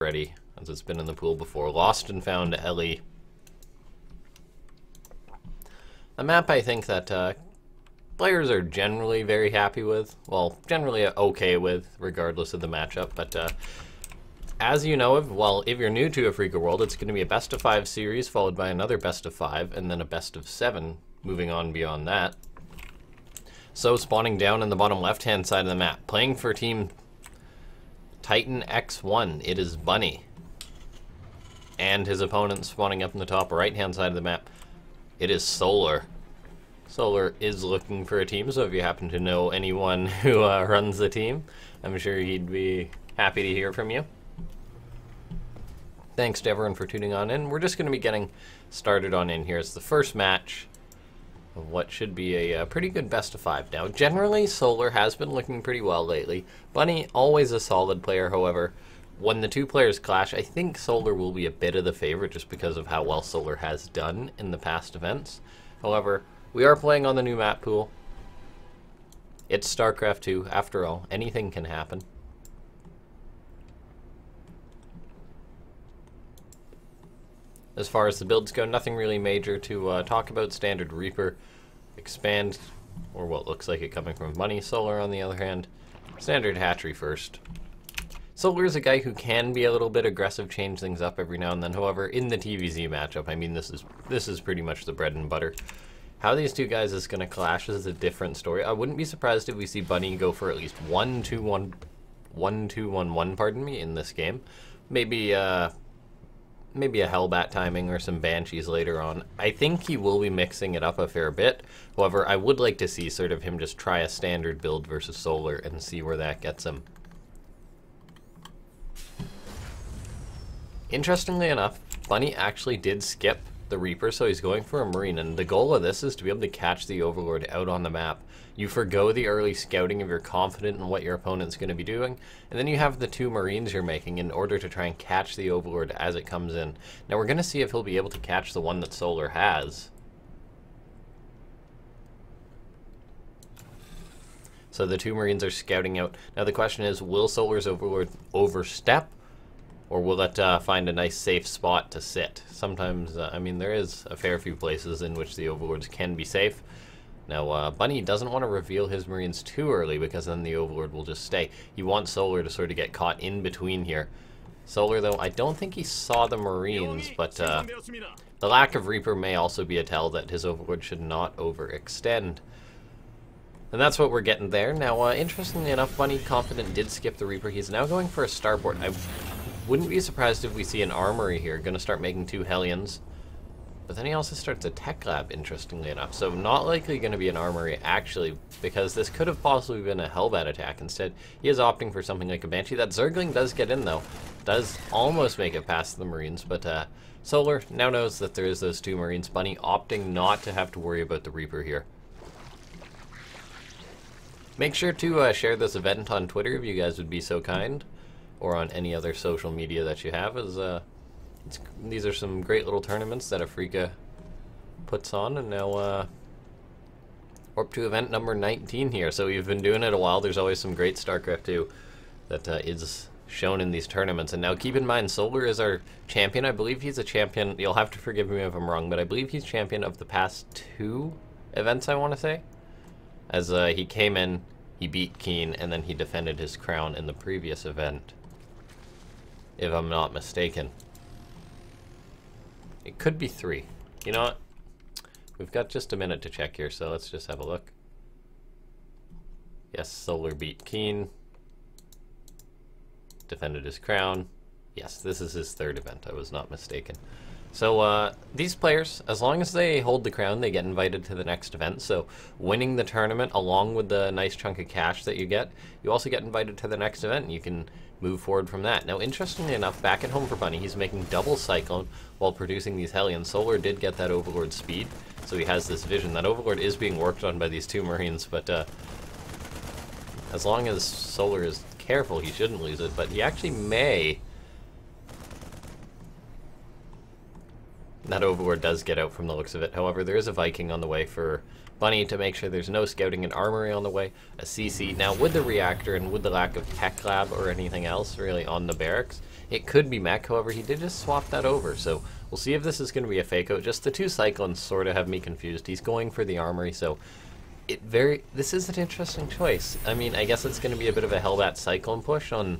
ready, as it's been in the pool before. Lost and Found Ellie. A map I think that players are generally very happy with. Well, generally okay with, regardless of the matchup. But as you know, if you're new to Afreeca World, it's going to be a best of 5 series, followed by another best of 5, and then a best of 7, moving on beyond that. So spawning down in the bottom left-hand side of the map, playing for Team Titan X1, it is Bunny. And his opponent spawning up in the top right-hand side of the map, it is Solar. Solar is looking for a team, so if you happen to know anyone who runs the team, I'm sure he'd be happy to hear from you. Thanks to everyone for tuning on in. We're just going to be getting started on in here. It's the first match of what should be a pretty good best of 5. Now, generally, Solar has been looking pretty well lately. Bunny, always a solid player, however. When the two players clash, I think Solar will be a bit of the favorite just because of how well Solar has done in the past events. However, we are playing on the new map pool. It's StarCraft 2, after all. Anything can happen. As far as the builds go, nothing really major to talk about. Standard Reaper, Expand, or what looks like it coming from Bunny. Solar, on the other hand, standard Hatchery first. Solar is a guy who can be a little bit aggressive, change things up every now and then. However, in the TVZ matchup, I mean, this is pretty much the bread and butter. How these two guys is going to clash is a different story. I wouldn't be surprised if we see Bunny go for at least 1-2-1-1, pardon me, in this game. Maybe a Hellbat timing or some Banshees later on. I think he will be mixing it up a fair bit. However, I would like to see sort of him just try a standard build versus Solar and see where that gets him. Interestingly enough, Bunny actually did skip the Reaper, so he's going for a Marine, and the goal of this is to be able to catch the Overlord out on the map. You forgo the early scouting if you're confident in what your opponent's going to be doing, and then you have the 2 Marines you're making in order to try and catch the Overlord as it comes in. Now we're going to see if he'll be able to catch the one that Solar has. So the 2 Marines are scouting out. Now the question is, will Solar's Overlord overstep? Or will it find a nice safe spot to sit? Sometimes, I mean, there is a fair few places in which the Overlords can be safe. Now, Bunny doesn't want to reveal his Marines too early because then the Overlord will just stay. He wants Solar to sort of get caught in between here. Solar, though, I don't think he saw the Marines, but the lack of Reaper may also be a tell that his Overlord should not overextend. And that's what we're getting there. Now, interestingly enough, Bunny Confident did skip the Reaper. He's now going for a starport. I wouldn't be surprised if we see an armory here. Going to start making 2 Hellions. But then he also starts a tech lab, interestingly enough. So not likely going to be an armory, actually, because this could have possibly been a Hellbat attack. Instead, he is opting for something like a Banshee. That Zergling does get in, though. Does almost make it past the Marines, but Solar now knows that there is those 2 Marines. Bunny opting not to have to worry about the Reaper here. Make sure to share this event on Twitter if you guys would be so kind, or on any other social media that you have, as these are some great little tournaments that Afreeca puts on, and now we're up to event number 19 here. So we've been doing it a while. There's always some great StarCraft 2 that is shown in these tournaments. And now keep in mind, Solar is our champion. I believe he's a champion. You'll have to forgive me if I'm wrong, but I believe he's champion of the past 2 events, I want to say. As he came in, he beat Keen, and then he defended his crown in the previous event, if I'm not mistaken. It could be 3. You know what? We've got just a minute to check here, so let's just have a look. Yes, Solar beat Keen. Defended his crown. Yes, this is his 3rd event. I was not mistaken. So these players, as long as they hold the crown, they get invited to the next event. So winning the tournament, along with the nice chunk of cash that you get, you also get invited to the next event, and you can move forward from that. Now, interestingly enough, back at home for Bunny, he's making double Cyclone while producing these Hellions. Solar did get that Overlord speed, so he has this vision. That Overlord is being worked on by these 2 Marines, but as long as Solar is careful, he shouldn't lose it, but he actually may. That Overlord does get out from the looks of it. However, there is a Viking on the way for Bunny to make sure there's no scouting and armory on the way. A CC. Now, with the reactor and with the lack of tech lab or anything else really on the barracks, It could be mech, however, he did just swap that over, so we'll see if this is going to be a fake out. Just the two cyclones sort of have me confused. He's going for the armory, so this is an interesting choice. I mean, I guess it's going to be a bit of a Hellbat cyclone push on,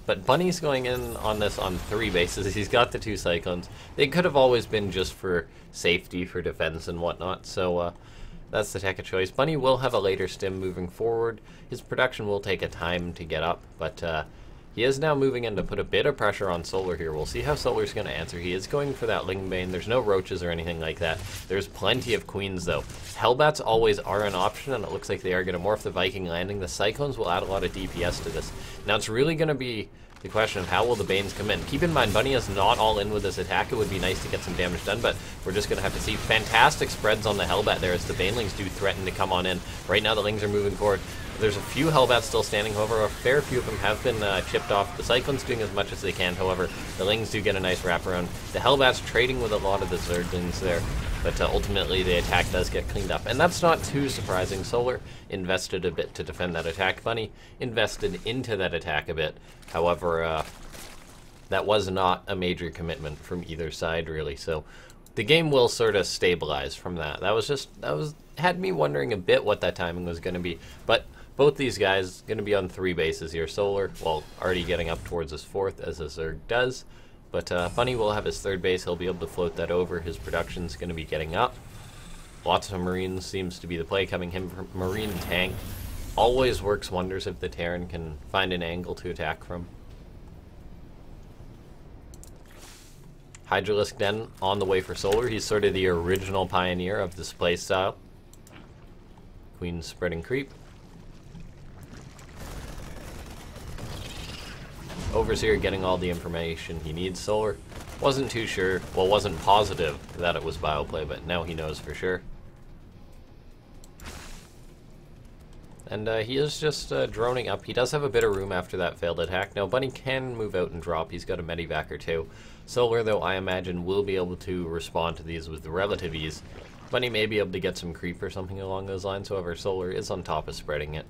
but Bunny's going in on this on 3 bases. He's got the 2 cyclones. They could have always been just for safety, for defense and whatnot, so that's the tech of choice. Bunny will have a later stim moving forward. His production will take a time to get up, but he is now moving in to put a bit of pressure on Solar here. We'll see how Solar's going to answer. He is going for that Lingbane. There's no roaches or anything like that. There's plenty of queens, though. Hellbats always are an option, and it looks like they are going to morph the Viking landing. The Cyclones will add a lot of DPS to this. Now, it's really going to be the question of how will the Banes come in. Keep in mind, Bunny is not all in with this attack. It would be nice to get some damage done, but we're just going to have to see. Fantastic spreads on the Hellbat there as the Banelings do threaten to come on in. Right now, the Lings are moving forward. There's a few Hellbats still standing, however, a fair few of them have been chipped off. The Cyclones doing as much as they can, however, the Lings do get a nice wraparound. The Hellbats trading with a lot of the Zerglings there, but ultimately the attack does get cleaned up. And that's not too surprising. Solar invested a bit to defend that attack. Bunny invested into that attack a bit. However, that was not a major commitment from either side, really. So the game will sort of stabilize from that. Had me wondering a bit what that timing was going to be. But both these guys going to be on 3 bases here. Solar, well, already getting up towards his 4th as a Zerg does. But Bunny will have his 3rd base. He'll be able to float that over. His production's going to be getting up. Lots of Marines seems to be the play coming him from Marine tank. Always works wonders if the Terran can find an angle to attack from. Hydralisk Den on the way for Solar. He's sort of the original pioneer of this play style. Queen spreading creep. Overseer getting all the information he needs. Solar wasn't too sure, well, wasn't positive that it was bioplay, but now he knows for sure. And he is just droning up. He does have a bit of room after that failed attack. Now, Bunny can move out and drop. He's got a medivac or 2. Solar, though, I imagine, will be able to respond to these with relative ease. Bunny may be able to get some creep or something along those lines. However, Solar is on top of spreading it.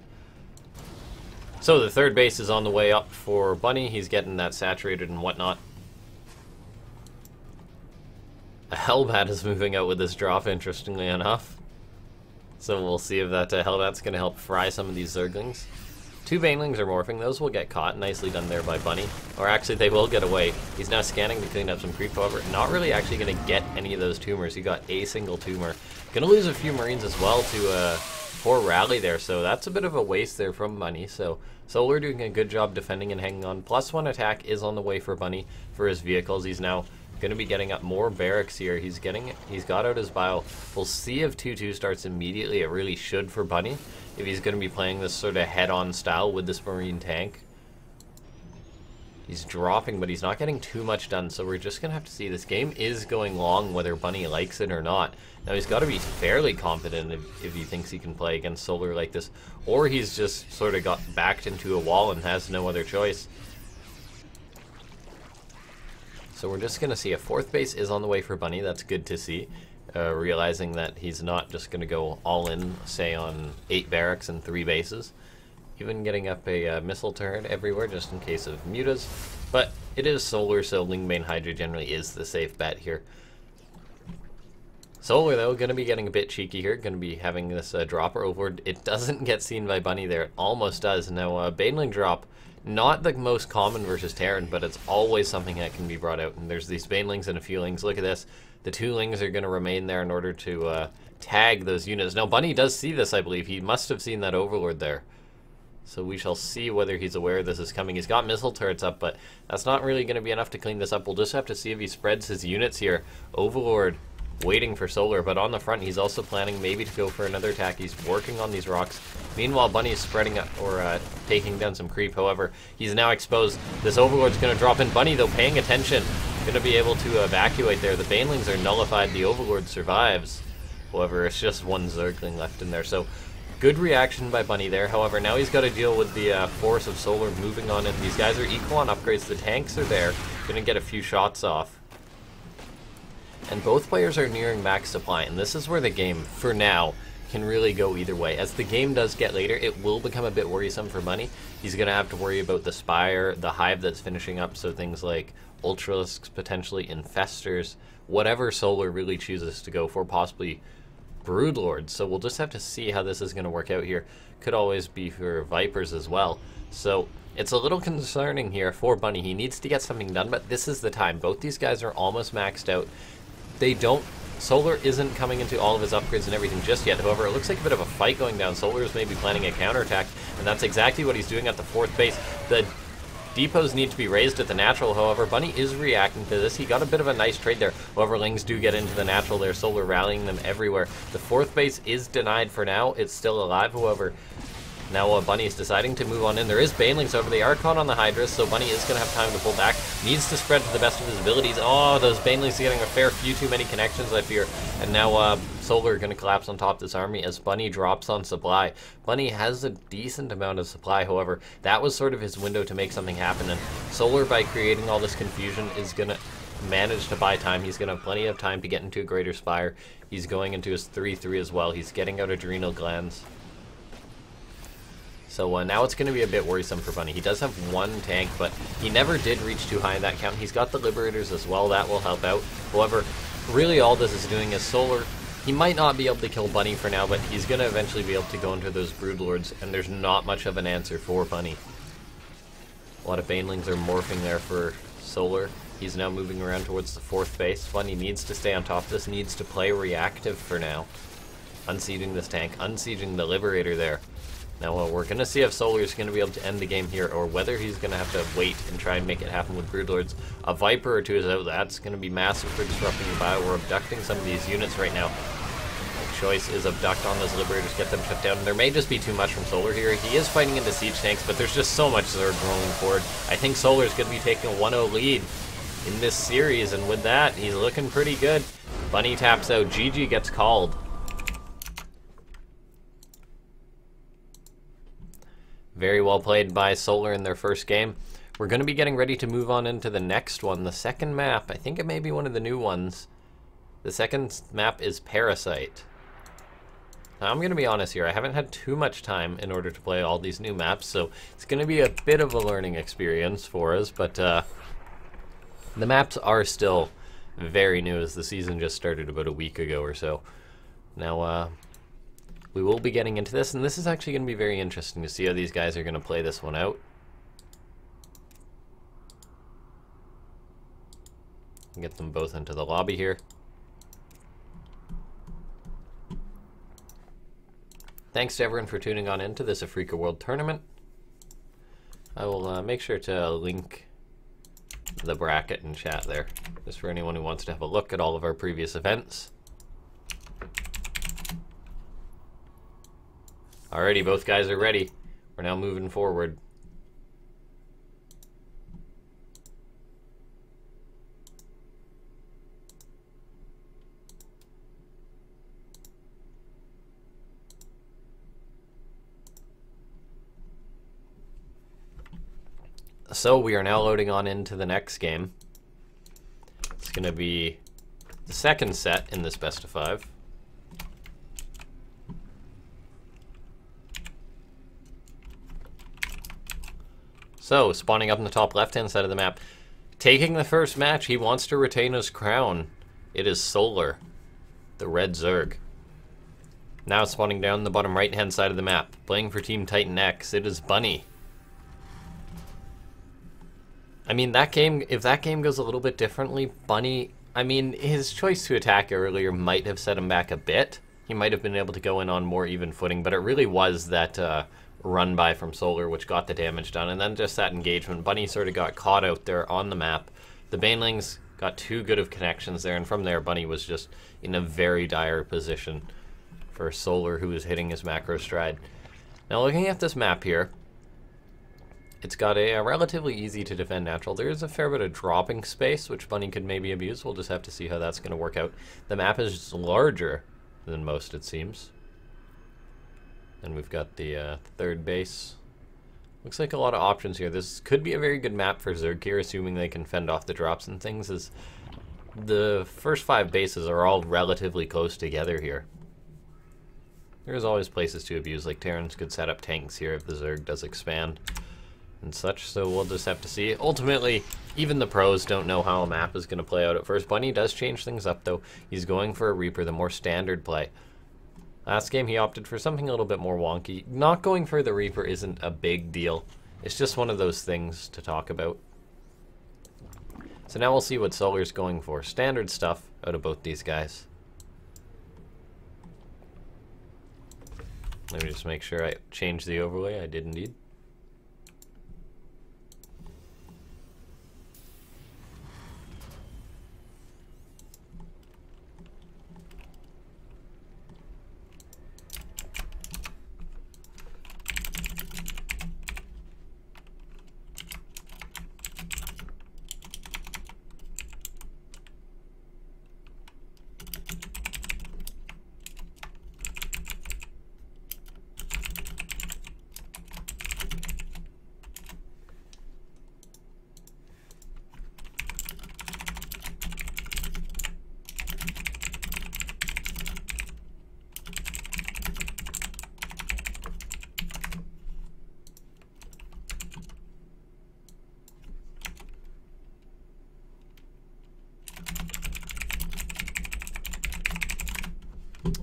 So the 3rd base is on the way up for Bunny. He's getting that saturated and whatnot. A Hellbat is moving out with this drop, interestingly enough. So we'll see if that Hellbat's going to help fry some of these Zerglings. 2 Banelings are morphing. Those will get caught. Nicely done there by Bunny. Or actually, they will get away. He's now scanning to clean up some creep, however. Not really actually going to get any of those tumors. He got a single tumor. Going to lose a few Marines as well to poor rally there. So that's a bit of a waste there from Bunny. So Solar doing a good job defending and hanging on. +1 attack is on the way for Bunny for his vehicles. He's now going to be getting up more barracks here. He's got out his bio. We'll see if 2-2 starts immediately. It really should for Bunny, if he's going to be playing this sort of head-on style with this Marine tank. He's dropping, but he's not getting too much done, so we're just going to have to see. This game is going long, whether Bunny likes it or not. Now, he's got to be fairly confident if he thinks he can play against Solar like this, or he's just sort of got backed into a wall and has no other choice. So we're just going to see a 4th base is on the way for Bunny. That's good to see. Realizing that he's not just going to go all in, say, on 8 barracks and 3 bases. Even getting up a missile turret everywhere just in case of mutas. But it is Solar, so Lingbane Hydra generally is the safe bet here. Solar, though, going to be getting a bit cheeky here. Going to be having this dropper overboard. It doesn't get seen by Bunny there. It almost does. Now, Baneling drop. Not the most common versus Terran, but it's always something that can be brought out. And there's these Banelings and a few Lings. Look at this. The 2 Lings are going to remain there in order to tag those units. Now, Bunny does see this, I believe. He must have seen that Overlord there. So we shall see whether he's aware this is coming. He's got missile turrets up, but that's not really going to be enough to clean this up. We'll just have to see if he spreads his units here. Overlord waiting for Solar, but on the front he's also planning maybe to go for another attack. He's working on these rocks. Meanwhile, Bunny is spreading up or taking down some creep. However, he's now exposed. This Overlord's going to drop in. Bunny, though, paying attention, going to be able to evacuate there. The Banelings are nullified. The Overlord survives. However, it's just 1 Zergling left in there. So good reaction by Bunny there. However, now he's got to deal with the force of Solar moving on in. These guys are equal on upgrades. The tanks are there. Going to get a few shots off. And both players are nearing max supply, and this is where the game, for now, can really go either way. As the game does get later, it will become a bit worrisome for Bunny. He's going to have to worry about the Spire, the Hive that's finishing up, so things like Ultralisks, potentially Infestors, whatever Solar really chooses to go for, possibly Broodlords. So we'll just have to see how this is going to work out here. Could always be for Vipers as well. So it's a little concerning here for Bunny. He needs to get something done, but this is the time. Both these guys are almost maxed out. Solar isn't coming into all of his upgrades and everything just yet. However, it looks like a bit of a fight going down. Solar is maybe planning a counterattack, and that's exactly what he's doing at the 4th base. The depots need to be raised at the natural, however. Bunny is reacting to this. He got a bit of a nice trade there. However, Lings do get into the natural there. Solar rallying them everywhere. The 4th base is denied for now. It's still alive, however. Now Bunny is deciding to move on in. There is Banelings over. They are caught on the Hydras, so Bunny is going to have time to pull back. Needs to spread to the best of his abilities. Oh, those Banelings are getting a fair few too many connections, I fear. And now Solar are going to collapse on top of this army as Bunny drops on supply. Bunny has a decent amount of supply, however. That was sort of his window to make something happen. And Solar, by creating all this confusion, is going to manage to buy time. He's going to have plenty of time to get into a Greater Spire. He's going into his 3-3 as well. He's getting out adrenal glands. So now it's going to be a bit worrisome for Bunny. He does have one tank, but he never did reach too high in that count. He's got the Liberators as well. That will help out. However, really all this is doing is Solar. He might not be able to kill Bunny for now, but he's going to eventually be able to go into those Broodlords, and there's not much of an answer for Bunny. A lot of Banelings are morphing there for Solar. He's now moving around towards the 4th base. Bunny needs to stay on top of this, needs to play reactive for now. Unsieging this tank, unsieging the Liberator there. Now we're going to see if Solar is going to be able to end the game here, or whether he's going to have to wait and try and make it happen with Broodlords. A Viper or two is out. That's going to be massive for disrupting the bio. We're abducting some of these units right now. The choice is abduct on those Liberators, get them shut down. There may just be too much from Solar here. He is fighting into siege tanks, but there's just so much Zerg rolling forward. I think Solar is going to be taking a 1-0 lead in this series, and with that, he's looking pretty good. Bunny taps out. GG gets called. Very well played by Solar in their first game. We're going to be getting ready to move on into the next one, the second map. I think it may be one of the new ones. The second map is Parasite. Now, I'm going to be honest here. I haven't had too much time in order to play all these new maps, so it's going to be a bit of a learning experience for us, but the maps are still very new, as the season just started about a week ago or so. Now, we will be getting into this, and this is actually going to be very interesting to see how these guys are going to play this one out. Get them both into the lobby here. Thanks to everyone for tuning on into this Afreeca World Tournament. I will make sure to link the bracket in chat there, just for anyone who wants to have a look at all of our previous events. Alrighty, both guys are ready. We're now moving forward. So we are now loading on into the next game. It's going to be the second set in this best of 5. So, spawning up in the top left-hand side of the map. Taking the first match, he wants to retain his crown. It is Solar, the red Zerg. Now spawning down the bottom right-hand side of the map. Playing for Team Titan X, it is Bunny. I mean, that game, if that game goes a little bit differently, Bunny, I mean, his choice to attack earlier might have set him back a bit. He might have been able to go in on more even footing, but it really was that run by from Solar which got the damage done, and then just that engagement. Bunny sort of got caught out there on the map. The Banelings got too good of connections there, and from there Bunny was just in a very dire position for Solar, who was hitting his macro stride. Now looking at this map here, it's got a relatively easy to defend natural. There is a fair bit of dropping space, which Bunny could maybe abuse. We'll just have to see how that's going to work out. The map is larger than most, it seems. And we've got the third base. Looks like a lot of options here. This could be a very good map for Zerg here, assuming they can fend off the drops and things, as the first 5 bases are all relatively close together here. There's always places to abuse, like Terrans could set up tanks here if the Zerg does expand and such, so we'll just have to see. Ultimately, even the pros don't know how a map is going to play out at first. Bunny does change things up, though. He's going for a Reaper, the more standard play. Last game, he opted for something a little bit more wonky. Not going for the Reaper isn't a big deal. It's just one of those things to talk about. So now we'll see what Solar's going for. Standard stuff out of both these guys. Let me just make sure I change the overlay. I did indeed.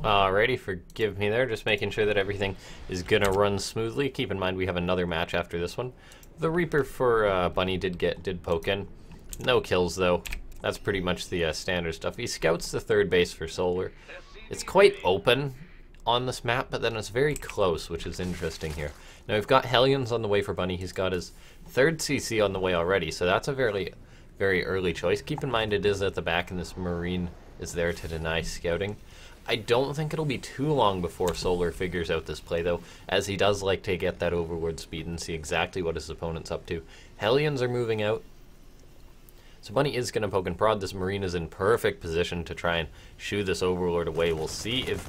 Alrighty, forgive me there, just making sure that everything is gonna run smoothly. Keep in mind we have another match after this one. The Reaper for Bunny did poke in. No kills though. That's pretty much the standard stuff. He scouts the third base for Solar. It's quite open on this map, but then it's very close, which is interesting here. Now we've got Hellions on the way for Bunny. He's got his third CC on the way already, so that's a very early choice. Keep in mind it is at the back and this Marine is there to deny scouting. I don't think it'll be too long before Solar figures out this play, though, as he does like to get that overlord speed and see exactly what his opponent's up to. Hellions are moving out. So Bunny is going to poke and prod. This Marine is in perfect position to try and shoo this overlord away. We'll see if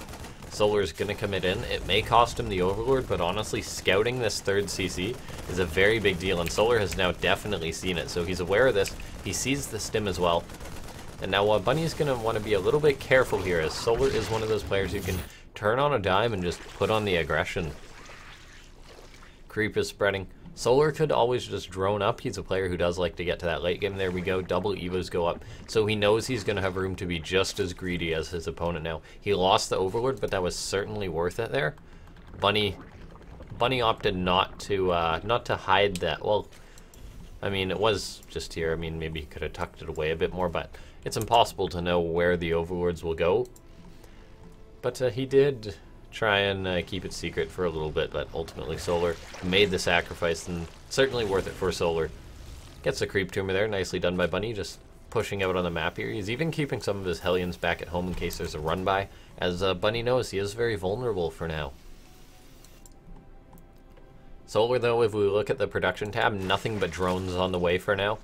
Solar's going to commit in. It may cost him the overlord, but honestly, scouting this third CC is a very big deal, and Solar has now definitely seen it, so he's aware of this. He sees the stim as well. And now Bunny's going to want to be a little bit careful here, as Solar is one of those players who can turn on a dime and just put on the aggression. Creep is spreading. Solar could always just drone up. He's a player who does like to get to that late game. There we go. Double Evos go up. So he knows he's going to have room to be just as greedy as his opponent now. He lost the Overlord, but that was certainly worth it there. Bunny opted not to hide that. Well, I mean, it was just here. I mean, maybe he could have tucked it away a bit more, but it's impossible to know where the Overlords will go. But he did try and keep it secret for a little bit, but ultimately Solar made the sacrifice, and certainly worth it for Solar. Gets a creep tumor there, nicely done by Bunny, just pushing out on the map here. He's even keeping some of his Hellions back at home in case there's a run by, as Bunny knows he is very vulnerable for now. Solar, though, if we look at the production tab, nothing but drones on the way for now.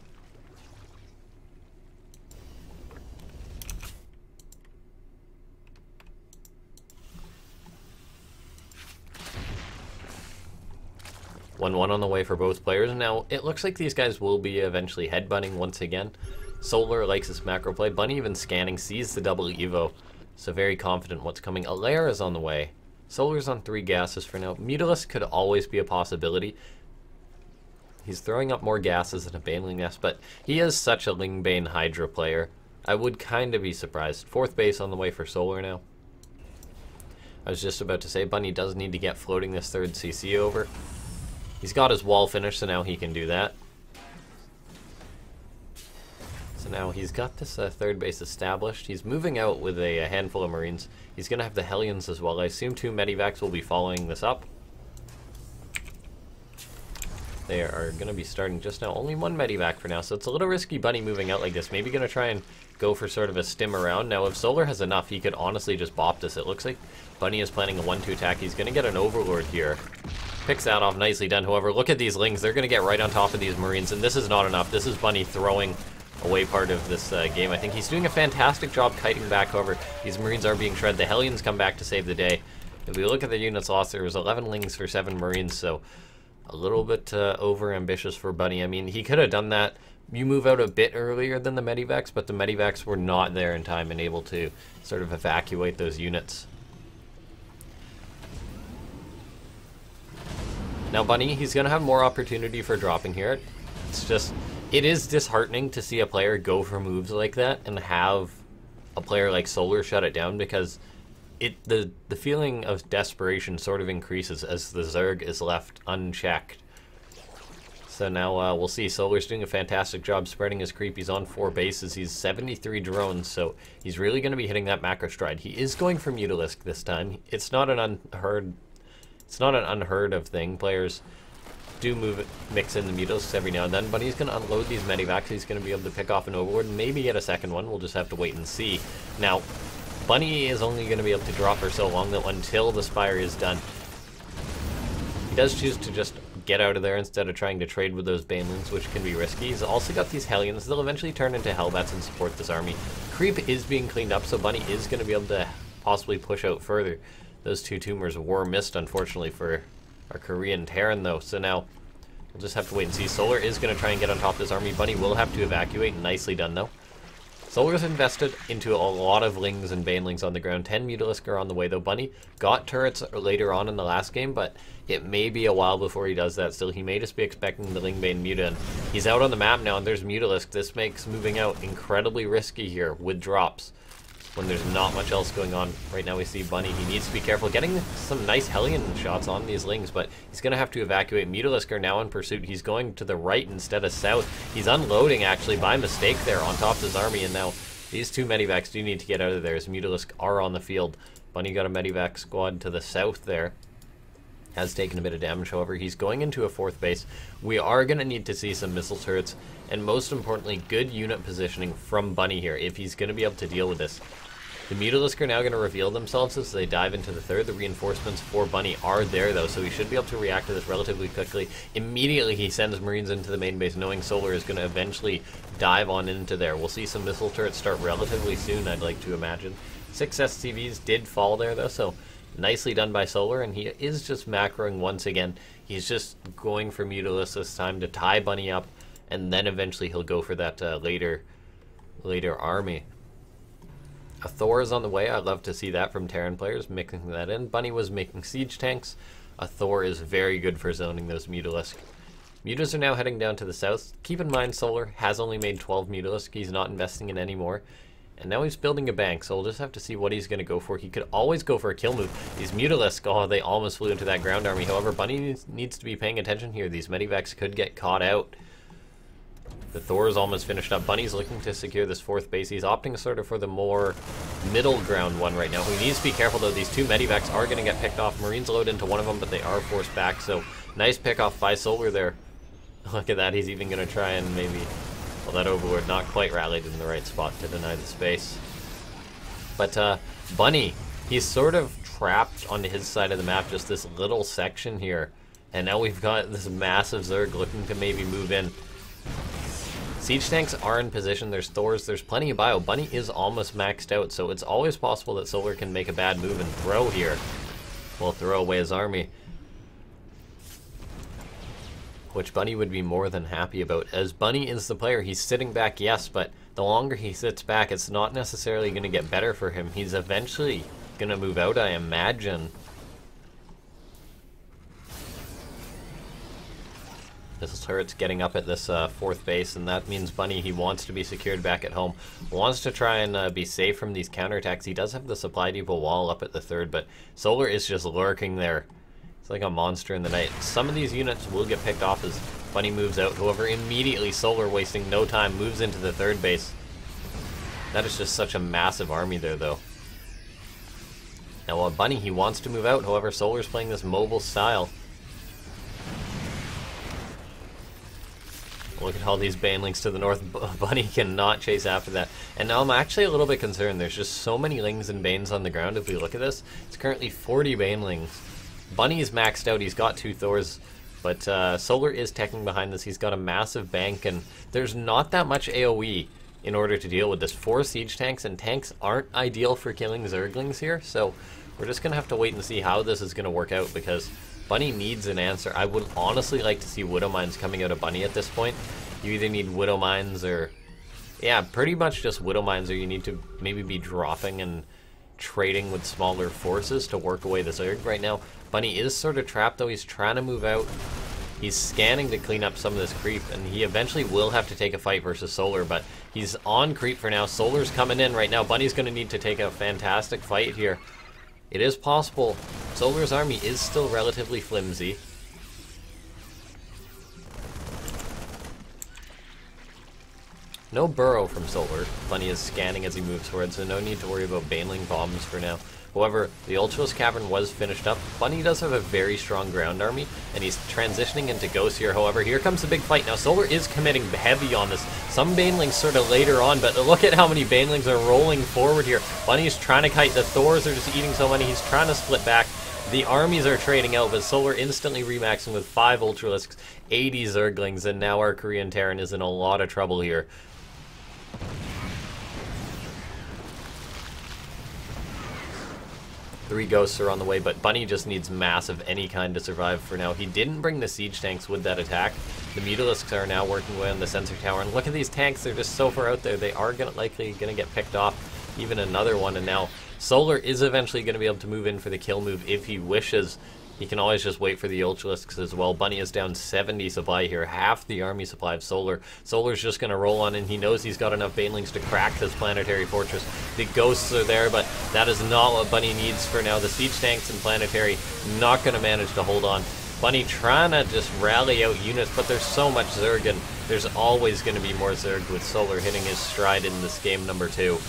One on the way for both players. Now, it looks like these guys will be eventually headbutting once again. Solar likes his macro play. Bunny even scanning, sees the double Evo. So very confident what's coming. Alair is on the way. Solar's on 3 gases for now. Mutalisk could always be a possibility. He's throwing up more gases than a Baneling Nest, but he is such a Lingbane Hydra player. I would kind of be surprised. 4th base on the way for Solar now. I was just about to say, Bunny does need to get floating this 3rd CC over. He's got his wall finished, so now he can do that. So now he's got this 3rd base established. He's moving out with a handful of Marines. He's going to have the Hellions as well. I assume 2 Medivacs will be following this up. They are going to be starting just now. Only 1 Medivac for now, so it's a little risky Bunny moving out like this. Maybe going to try and go for sort of a stim around. Now, if Solar has enough, he could honestly just bop this. It looks like Bunny is planning a 1-2 attack. He's going to get an Overlord here. Picks that off, nicely done. However, look at these Lings. They're going to get right on top of these Marines, and this is not enough. This is Bunny throwing away part of this game. I think he's doing a fantastic job kiting back. However, these Marines are being shredded. The Hellions come back to save the day. If we look at the units lost, there was 11 Lings for 7 Marines, so a little bit over-ambitious for Bunny. I mean, he could have done that. You move out a bit earlier than the Medivacs, but the Medivacs were not there in time and able to sort of evacuate those units. Now Bunny, he's going to have more opportunity for dropping here. It's just, it is disheartening to see a player go for moves like that and have a player like Solar shut it down, because the feeling of desperation sort of increases as the Zerg is left unchecked. So now we'll see. Solar's doing a fantastic job spreading his creep. He's on 4 bases. He's 73 drones, so he's really going to be hitting that macro stride. He is going for Mutalisk this time. It's not an unheard of thing. Players do mix in the Mutalisks every now and then, but he's going to unload these Medivacs. He's going to be able to pick off an Overlord and maybe get a second one. We'll just have to wait and see. Now, Bunny is only going to be able to drop for so long, though, until the Spire is done. He does choose to just get out of there instead of trying to trade with those Banelings, which can be risky. He's also got these Hellions. They'll eventually turn into Hellbats and support this army. Creep is being cleaned up, so Bunny is going to be able to possibly push out further. Those 2 tumors were missed, unfortunately, for our Korean Terran, though. So now we'll just have to wait and see. Solar is going to try and get on top of this army. Bunny will have to evacuate. Nicely done, though. Solar's invested into a lot of Lings and Banelings on the ground. 10 Mutalisk are on the way, though. Bunny got turrets later on in the last game, but it may be a while before he does that still. He may just be expecting the Ling Bane Muta, and he's out on the map now, and there's Mutalisk. This makes moving out incredibly risky here with drops when there's not much else going on. Right now we see Bunny. He needs to be careful. Getting some nice Hellion shots on these Lings, but he's going to have to evacuate. Mutalisk are now in pursuit. He's going to the right instead of south. He's unloading, actually, by mistake there on top of his army, and now these 2 Medivacs do need to get out of there as Mutalisk are on the field. Bunny got a Medivac squad to the south there. Has taken a bit of damage, however. He's going into a 4th base. We are going to need to see some missile turrets, and most importantly, good unit positioning from Bunny here if he's going to be able to deal with this. The Mutalisk are now going to reveal themselves as they dive into the 3rd. The reinforcements for Bunny are there, though, so he should be able to react to this relatively quickly. Immediately, he sends Marines into the main base, knowing Solar is going to eventually dive on into there. We'll see some missile turrets start relatively soon, I'd like to imagine. 6 SCVs did fall there, though, so nicely done by Solar, and he is just macroing once again. He's just going for Mutalisk this time to tie Bunny up, and then eventually he'll go for that later army. A Thor is on the way. I'd love to see that from Terran players, mixing that in. Bunny was making siege tanks. A Thor is very good for zoning those Mutalisk. Mutas are now heading down to the south. Keep in mind, Solar has only made 12 Mutalisk. He's not investing in any more. And now he's building a bank, so we'll just have to see what he's going to go for. He could always go for a kill move. These Mutalisk, oh, they almost flew into that ground army. However, Bunny needs to be paying attention here. These Medivacs could get caught out. The Thor is almost finished up. Bunny's looking to secure this 4th base. He's opting sort of for the more middle ground one right now. He needs to be careful, though. These 2 Medivacs are going to get picked off. Marines load into one of them, but they are forced back. So nice pick off by Solar there. Look at that. He's even going to try and maybe... Well, that Overlord not quite rallied in the right spot to deny the space. But Bunny, he's sort of trapped on his side of the map, just this little section here. And now we've got this massive Zerg looking to maybe move in. Siege tanks are in position. There's Thors. There's plenty of bio. Bunny is almost maxed out, so it's always possible that Solar can make a bad move and throw here. Well, throw away his army, which Bunny would be more than happy about. As Bunny is the player, he's sitting back, yes, but the longer he sits back, it's not necessarily going to get better for him. He's eventually going to move out, I imagine. This turret's getting up at this 4th base, and that means Bunny, he wants to be secured back at home. Wants to try and be safe from these counterattacks. He does have the supply depot wall up at the 3rd, but Solar is just lurking there. It's like a monster in the night. Some of these units will get picked off as Bunny moves out. However, immediately Solar, wasting no time, moves into the 3rd base. That is just such a massive army there, though. Now, while Bunny, he wants to move out. However, Solar's playing this mobile style. Look at all these Banelings to the north. Bunny cannot chase after that. And now I'm actually a little bit concerned. There's just so many Lings and Banes on the ground if we look at this. It's currently 40 Banelings. Bunny is maxed out. He's got 2 Thors. But Solar is teching behind this. He's got a massive bank, and there's not that much AoE in order to deal with this. 4 siege tanks, and tanks aren't ideal for killing Zerglings here. So we're just going to have to wait and see how this is going to work out, because Bunny needs an answer. I would honestly like to see Widow Mines coming out of Bunny at this point. You either need Widow Mines or... Yeah, pretty much just Widow Mines, or you need to maybe be dropping and trading with smaller forces to work away the Zerg. Right now, Bunny is sort of trapped, though. He's trying to move out. He's scanning to clean up some of this creep, and he eventually will have to take a fight versus Solar, but he's on creep for now. Solar's coming in right now. Bunny's going to need to take a fantastic fight here. It is possible. Solar's army is still relatively flimsy. No burrow from Solar. Bunny is scanning as he moves forward, so no need to worry about baneling bombs for now. However, the Ultralisk Cavern was finished up. Bunny does have a very strong ground army, and he's transitioning into Ghost here. However, here comes the big fight. Now, Solar is committing heavy on this. Some Banelings sort of later on, but look at how many Banelings are rolling forward here. Bunny's trying to kite. The Thors are just eating so many. He's trying to split back. The armies are trading out, but Solar instantly remaxing with 5 Ultralisks, 80 Zerglings, and now our Korean Terran is in a lot of trouble here. Three Ghosts are on the way, but Bunny just needs mass of any kind to survive for now. He didn't bring the siege tanks with that attack. The Mutalisks are now working away on the sensor tower, and look at these tanks. They're just so far out there. They are likely going to get picked off. Even another one, and now Solar is eventually going to be able to move in for the kill move if he wishes. He can always just wait for the Ultralisks as well. Bunny is down 70 supply here, half the army supply of Solar. Solar's just going to roll on, and he knows he's got enough Banelings to crack this planetary fortress. The Ghosts are there, but that is not what Bunny needs for now. The siege tanks and planetary not going to manage to hold on. Bunny trying to just rally out units, but there's so much Zerg, and there's always going to be more Zerg with Solar hitting his stride in this game number 2.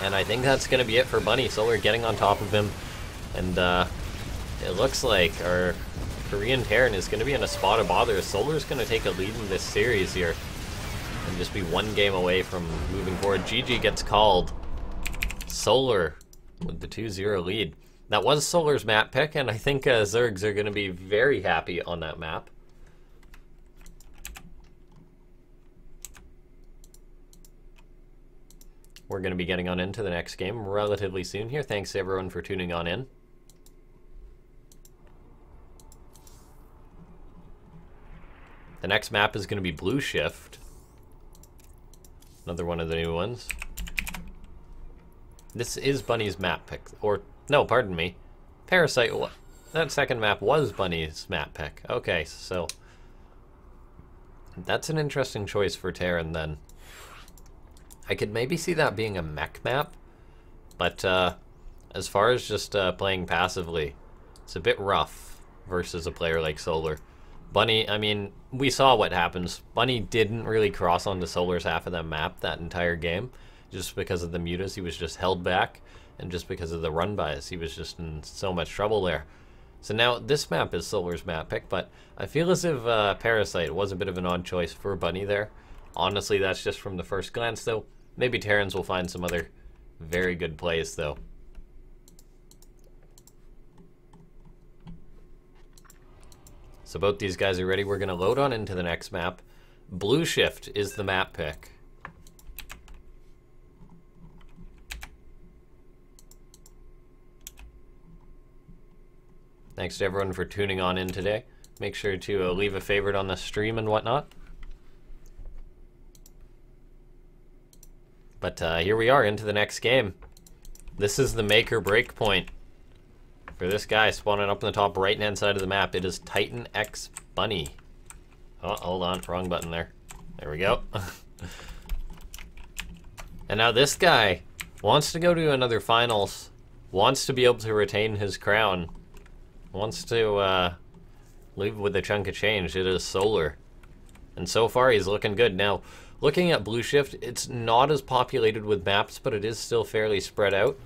And I think that's going to be it for Bunny. Solar getting on top of him, and it looks like our Korean Terran is going to be in a spot of bother. Solar's going to take a lead in this series here and just be one game away from moving forward. GG gets called. Solar with the 2-0 lead. That was Solar's map pick, and I think Zergs are going to be very happy on that map. We're going to be getting on into the next game relatively soon here. Thanks everyone for tuning on in. The next map is going to be Blue Shift. Another one of the new ones. This is Bunny's map pick. Or, no, pardon me. Parasite, that second map was Bunny's map pick. Okay, so that's an interesting choice for Terran then. I could maybe see that being a mech map, but as far as just playing passively, it's a bit rough versus a player like Solar. Bunny, I mean, we saw what happens. Bunny didn't really cross onto Solar's half of that map that entire game. Just because of the mutas, he was just held back. And just because of the run bias, he was just in so much trouble there. So now, this map is Solar's map pick, but I feel as if Parasite was a bit of an odd choice for Bunny there. Honestly, that's just from the first glance, though. Maybe Terrans will find some other very good plays, though. So both these guys are ready. We're going to load on into the next map. Blue Shift is the map pick. Thanks to everyone for tuning on in today. Make sure to leave a favorite on the stream and whatnot. But here we are into the next game. This is the make or break point for this guy spawning up in the top right hand side of the map. It is Titan X Bunny. Oh, hold on, wrong button there. There we go. And now this guy wants to go to another finals, wants to be able to retain his crown, wants to leave with a chunk of change. It is Solar. And so far he's looking good. Now, looking at Blue Shift, it's not as populated with maps, but it is still fairly spread out.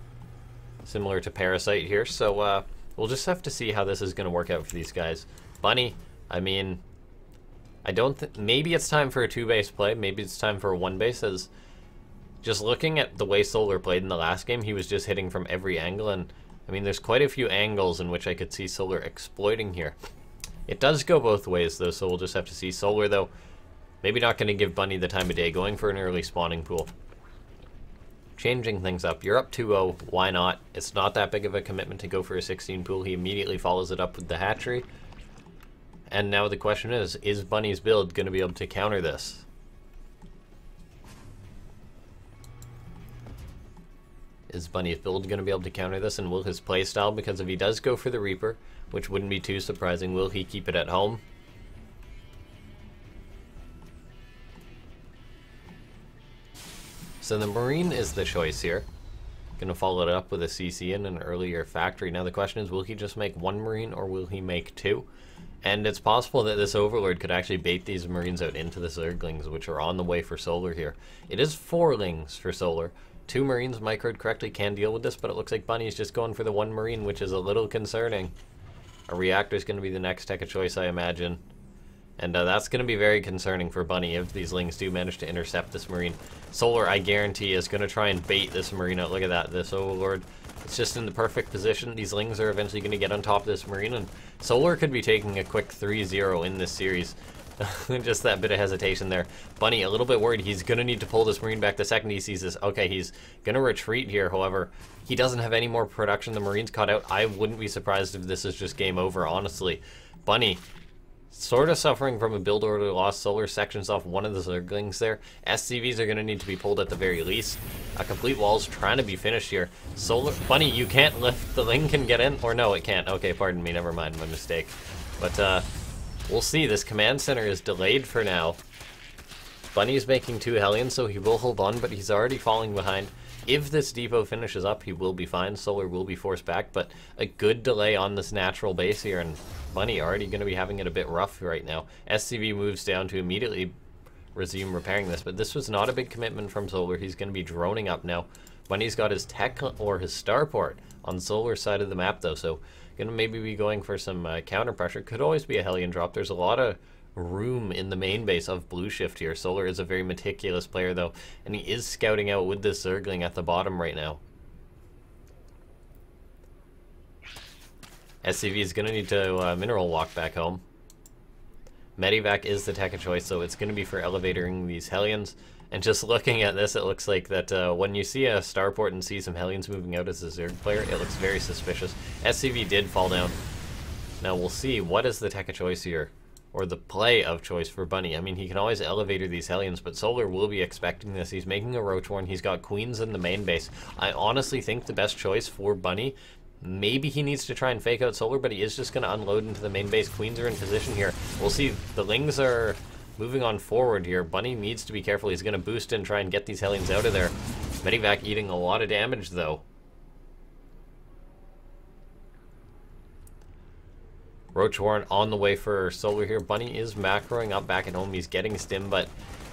Similar to Parasite here, so we'll just have to see how this is going to work out for these guys. Bunny, I mean, I don't think, maybe it's time for a 2-base play, maybe it's time for a 1-base, as just looking at the way Solar played in the last game, he was just hitting from every angle, and I mean, there's quite a few angles in which I could see Solar exploiting here. It does go both ways, though, so we'll just have to see. Solar, though, maybe not going to give Bunny the time of day, going for an early spawning pool. Changing things up. You're up 2-0. Why not? It's not that big of a commitment to go for a 16 pool. He immediately follows it up with the hatchery. And now the question is Bunny's build going to be able to counter this? Is Bunny's build going to be able to counter this, and will his playstyle, because if he does go for the Reaper, which wouldn't be too surprising, will he keep it at home? So the Marine is the choice here. Going to follow it up with a CC in an earlier factory. Now the question is, will he just make one Marine or will he make two? And it's possible that this Overlord could actually bait these Marines out into the Zerglings, which are on the way for Solar here. It is 4 Lings for Solar. 2 Marines, microed correctly, can deal with this, but it looks like Bunny's just going for the 1 Marine, which is a little concerning. A Reactor is going to be the next tech of choice, I imagine. And that's going to be very concerning for Bunny if these Lings do manage to intercept this Marine. Solar, I guarantee, is going to try and bait this Marine out. Look at that, this Overlord. It's just in the perfect position. These Lings are eventually going to get on top of this Marine, and Solar could be taking a quick 3-0 in this series. Just that bit of hesitation there. Bunny, a little bit worried. He's going to need to pull this Marine back the second he sees this. Okay, he's going to retreat here, however. He doesn't have any more production. The Marine's caught out. I wouldn't be surprised if this is just game over, honestly. Bunny, sort of suffering from a build order loss. Solar sections off one of the Zerglings there. SCVs are going to need to be pulled at the very least. A complete wall's trying to be finished here. Solar, Bunny, you can't lift. The Ling can get in. Or no, it can't. Okay, pardon me. Never mind. My mistake. But, we'll see. This command center is delayed for now. Bunny's making 2 Hellions, so he will hold on, but he's already falling behind. If this depot finishes up, he will be fine. Solar will be forced back, but a good delay on this natural base here, and Bunny already going to be having it a bit rough right now. SCV moves down to immediately resume repairing this, but this was not a big commitment from Solar. He's going to be droning up now. Bunny's got his tech or his starport on Solar's side of the map, though, so going to maybe be going for some counter pressure. Could always be a Hellion drop. There's a lot of room in the main base of Blue Shift here. Solar is a very meticulous player, though, and he is scouting out with this Zergling at the bottom right now. SCV is going to need to mineral walk back home. Medivac is the tech of choice, so it's going to be for elevatoring these Hellions. And just looking at this, it looks like that when you see a starport and see some Hellions moving out as a Zerg player, it looks very suspicious. SCV did fall down. Now we'll see, what is the tech of choice here? Or the play of choice for Bunny. I mean, he can always elevator these Hellions, but Solar will be expecting this. He's making a Roach Warren. He's got Queens in the main base. I honestly think the best choice for Bunny, maybe he needs to try and fake out Solar, but he is just going to unload into the main base. Queens are in position here. We'll see. The Lings are moving on forward here. Bunny needs to be careful. He's going to boost and try and get these Hellions out of there. Medivac eating a lot of damage, though. Roach Warren on the way for Solar here. Bunny is macroing up back at home. He's getting stim, but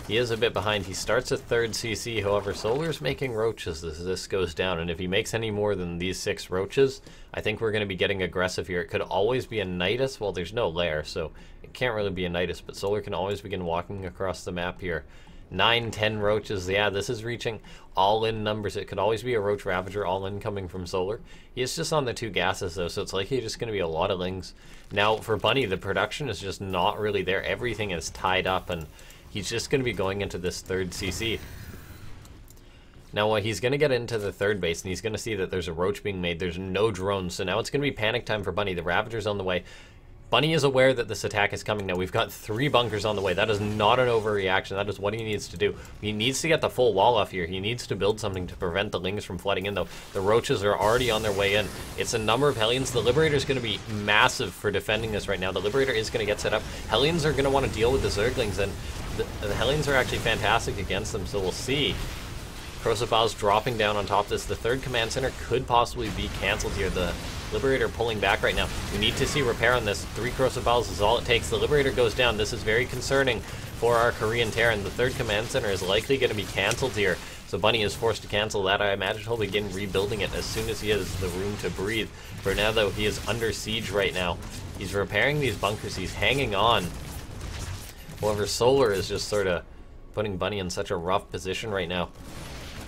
he is a bit behind. He starts a 3rd CC. However, Solar's making roaches as this goes down, and if he makes any more than these 6 roaches, I think we're going to be getting aggressive here. It could always be a Nidus. Well, there's no lair, so it can't really be a Nidus, but Solar can always begin walking across the map here. 9, 10 roaches. Yeah, this is reaching all-in numbers. It could always be a Roach Ravager all-in coming from Solar. He is just on the 2 gases, though, so it's likely just going to be a lot of Lings. Now, for Bunny, the production is just not really there. Everything is tied up, and he's just going to be going into this 3rd CC. Now, he's going to get into the 3rd base, and he's going to see that there's a Roach being made. There's no drones, so now it's going to be panic time for Bunny. The Ravager's on the way. Bunny is aware that this attack is coming now. We've got 3 bunkers on the way. That is not an overreaction. That is what he needs to do. He needs to get the full wall off here. He needs to build something to prevent the Lings from flooding in, though. The Roaches are already on their way in. It's a number of Hellions. The Liberator is going to be massive for defending this right now. The Liberator is going to get set up. Hellions are going to want to deal with the Zerglings, and the Hellions are actually fantastic against them, so we'll see. Krosabal's dropping down on top of this. The 3rd command center could possibly be cancelled here. The Liberator pulling back right now. We need to see repair on this. 3 Krosabals is all it takes. The Liberator goes down. This is very concerning for our Korean Terran. The 3rd command center is likely going to be cancelled here. So Bunny is forced to cancel that. I imagine he'll begin rebuilding it as soon as he has the room to breathe. For now, though, he is under siege right now. He's repairing these bunkers. He's hanging on. However, Solar is just sort of putting Bunny in such a rough position right now.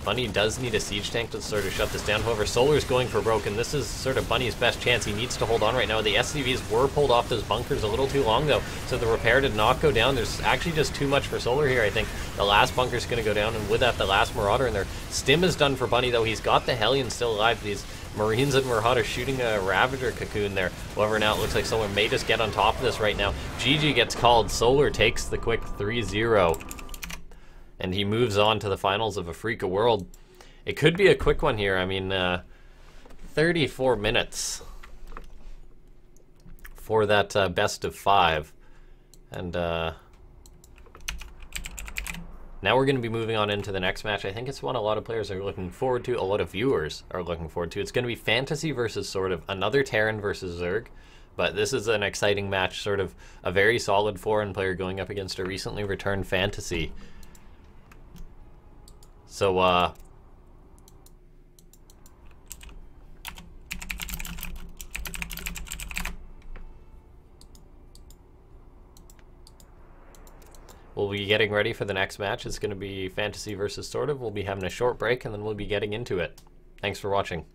Bunny does need a siege tank to sort of shut this down. However, Solar's going for broke, and this is sort of Bunny's best chance. He needs to hold on right now. The SCVs were pulled off those bunkers a little too long, though, so the repair did not go down. There's actually just too much for Solar here, I think. The last bunker's going to go down, and with that, the last Marauder in there. Stim is done for Bunny, though. He's got the Hellion still alive. These Marines and Marauder shooting a Ravager cocoon there. However, now it looks like Solar may just get on top of this right now. GG gets called. Solar takes the quick 3-0. And he moves on to the finals of Afreeca World. It could be a quick one here. I mean, 34 minutes for that best of 5. And now we're going to be moving on into the next match. I think it's one a lot of players are looking forward to, a lot of viewers are looking forward to. It's going to be Fantasy versus sort of another Terran versus Zerg. But this is an exciting match, sort of a very solid foreign player going up against a recently returned Fantasy. So, we'll be getting ready for the next match. It's going to be Fantasy versus sort of. We'll be having a short break, and then we'll be getting into it. Thanks for watching.